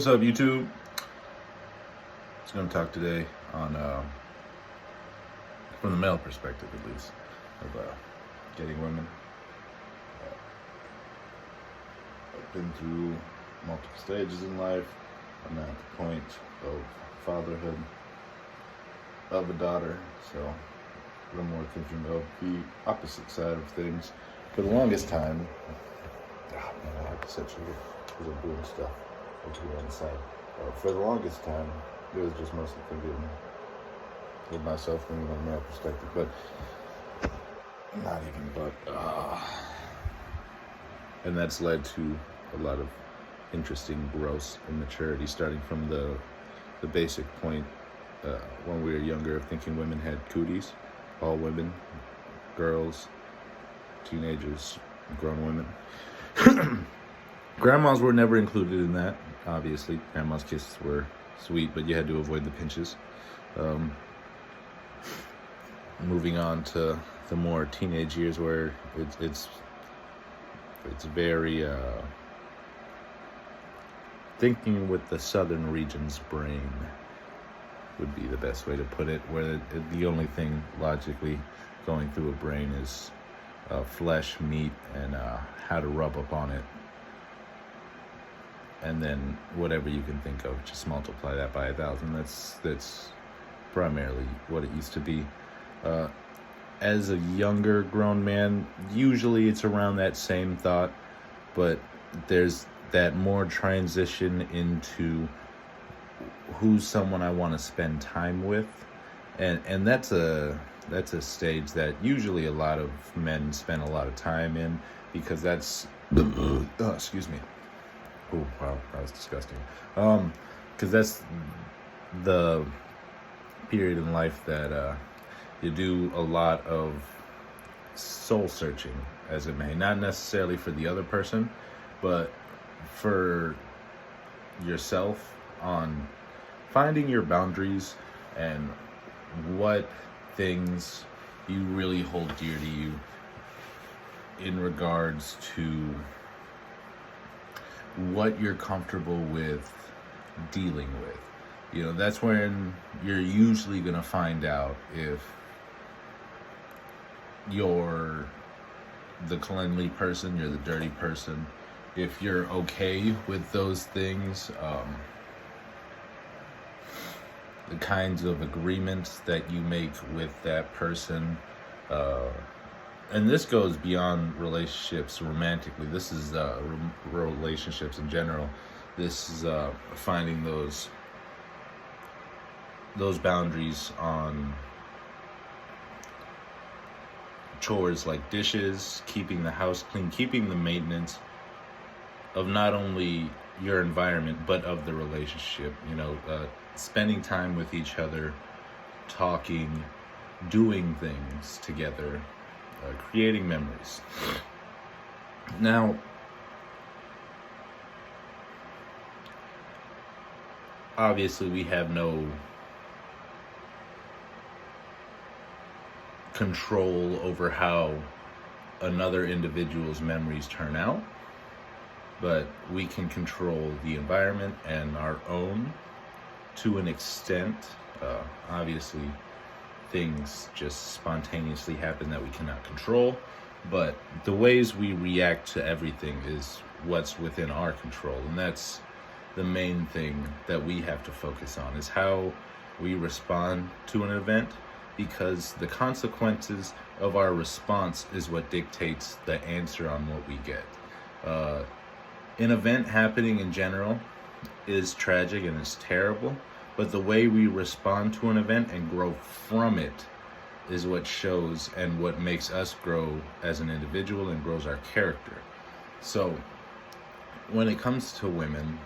What's up, YouTube? Just gonna talk today on, from the male perspective at least, of getting women. I've been through multiple stages in life. I'm at the point of fatherhood of a daughter, so I'm more thinking of the opposite side of things. For the longest time, I have to saturate because I'm doing stuff over here on the side. For the longest time, it was just mostly thinking with myself from a male perspective, but not even, and that's led to a lot of interesting growth and maturity, starting from the basic point when we were younger of thinking women had cooties, all women, girls, teenagers, grown women. Grandmas were never included in that, obviously. Grandma's kisses were sweet, but you had to avoid the pinches. Moving on to the more teenage years where it's very thinking with the southern region's brain would be the best way to put it, where the only thing logically going through a brain is flesh, meat, and how to rub up on it. And then whatever you can think of, just multiply that by 1,000. That's primarily what it used to be. As a younger grown man, usually it's around that same thought, but there's that more transition into who's someone I want to spend time with, and that's a stage that usually a lot of men spend a lot of time in, because that's excuse me. Oh, wow, that was disgusting. Because that's the period in life that you do a lot of soul searching, as it may. Not necessarily for the other person, but for yourself, on finding your boundaries and what things you really hold dear to you in regards to what you're comfortable with dealing with. You know, that's when you're usually going to find out if you're the cleanly person, you're the dirty person, if you're okay with those things, the kinds of agreements that you make with that person. And this goes beyond relationships romantically. This is relationships in general. This is finding those boundaries on chores like dishes, keeping the house clean, keeping the maintenance of not only your environment, but of the relationship. You know, spending time with each other, talking, doing things together, creating memories. Now, obviously we have no control over how another individual's memories turn out, but we can control the environment and our own to an extent. Obviously, things just spontaneously happen that we cannot control, but the ways we react to everything is what's within our control, and that's the main thing that we have to focus on, is how we respond to an event, because the consequences of our response is what dictates the answer on what we get. An event happening in general is tragic and it's terrible, but the way we respond to an event and grow from it is what shows and what makes us grow as an individual and grows our character. So when it comes to women,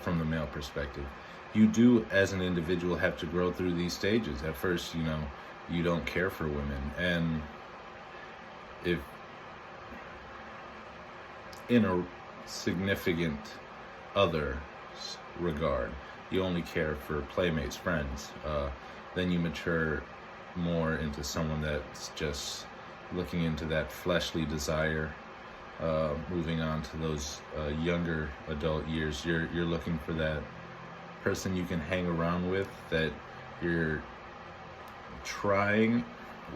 from the male perspective, you do as an individual have to grow through these stages. At first, you know, you don't care for women, and if in a significant other regard, you only care for playmates, friends, then you mature more into someone that's just looking into that fleshly desire moving on to those younger adult years, you're looking for that person you can hang around with, that you're trying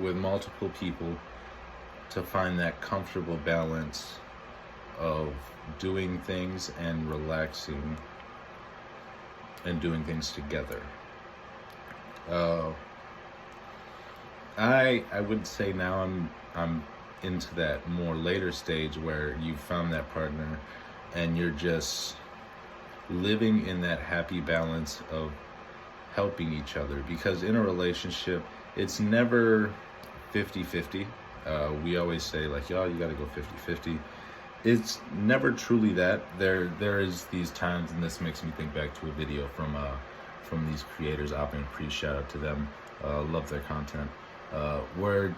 with multiple people to find that comfortable balance of doing things and relaxing and doing things together. I would say now I'm into that more later stage where you found that partner and you're just living in that happy balance of helping each other, because in a relationship it's never 50-50. We always say like, yo, you gotta go 50-50. It's never truly that. There is these times, and this makes me think back to a video from these creators, Abba and Pre, shout out to them, love their content, where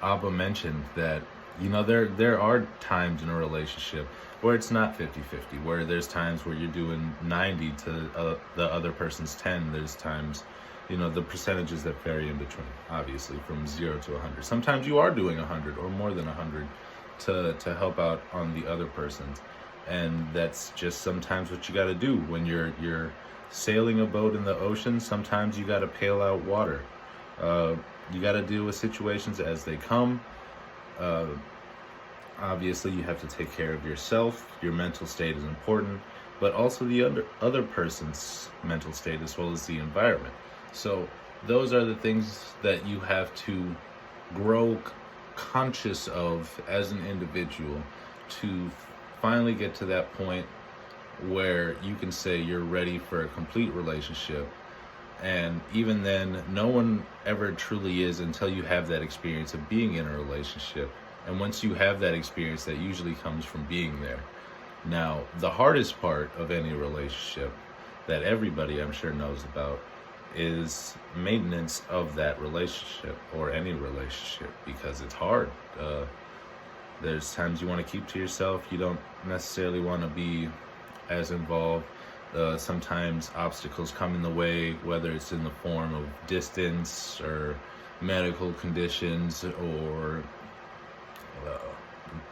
Abba mentioned that, you know, there are times in a relationship where it's not 50-50, where there's times where you're doing 90 to the other person's 10. There's times, you know, the percentages that vary in between, obviously, from 0 to 100. Sometimes you are doing 100 or more than 100 to help out on the other person's. And that's just sometimes what you got to do when you're sailing a boat in the ocean. Sometimes you got to pail out water. You got to deal with situations as they come. Obviously, you have to take care of yourself. Your mental state is important, but also the other person's mental state, as well as the environment. So those are the things that you have to grow conscious of as an individual to finally get to that point where you can say you're ready for a complete relationship. And even then, no one ever truly is until you have that experience of being in a relationship. And once you have that experience, that usually comes from being there. Now, the hardest part of any relationship that everybody, I'm sure, knows about is maintenance of that relationship, or any relationship, because it's hard. There's times you want to keep to yourself. You don't necessarily want to be as involved. Sometimes obstacles come in the way, whether it's in the form of distance or medical conditions or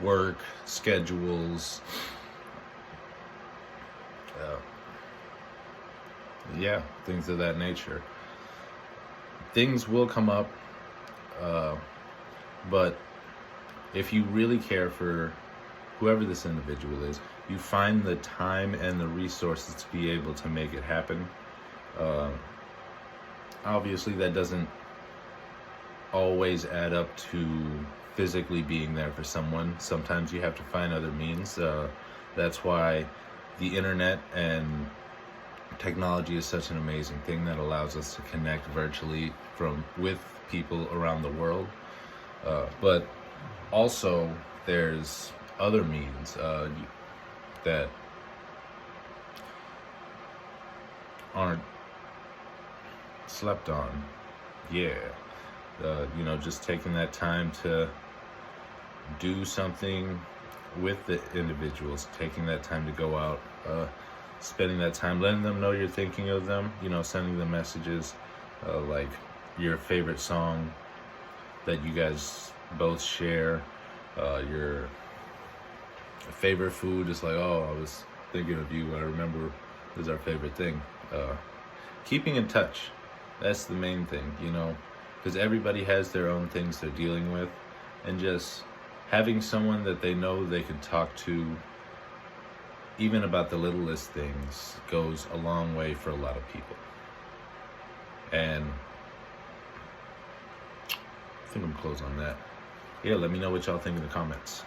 work schedules. Things of that nature. Things will come up, but if you really care for whoever this individual is, you find the time and the resources to be able to make it happen. Obviously, that doesn't always add up to physically being there for someone. Sometimes you have to find other means. That's why the internet and technology is such an amazing thing that allows us to connect virtually with people around the world. But also, there's other means that aren't slept on. Just taking that time to do something with the individuals, taking that time to go out, spending that time, letting them know you're thinking of them, sending them messages, like your favorite song that you guys both share, your favorite food is like, oh, I was thinking of you, I remember this is our favorite thing. Keeping in touch, that's the main thing, because everybody has their own things they're dealing with, and just having someone that they know they can talk to, even about the littlest things, goes a long way for a lot of people. And I think I'm close on that. Let me know what y'all think in the comments.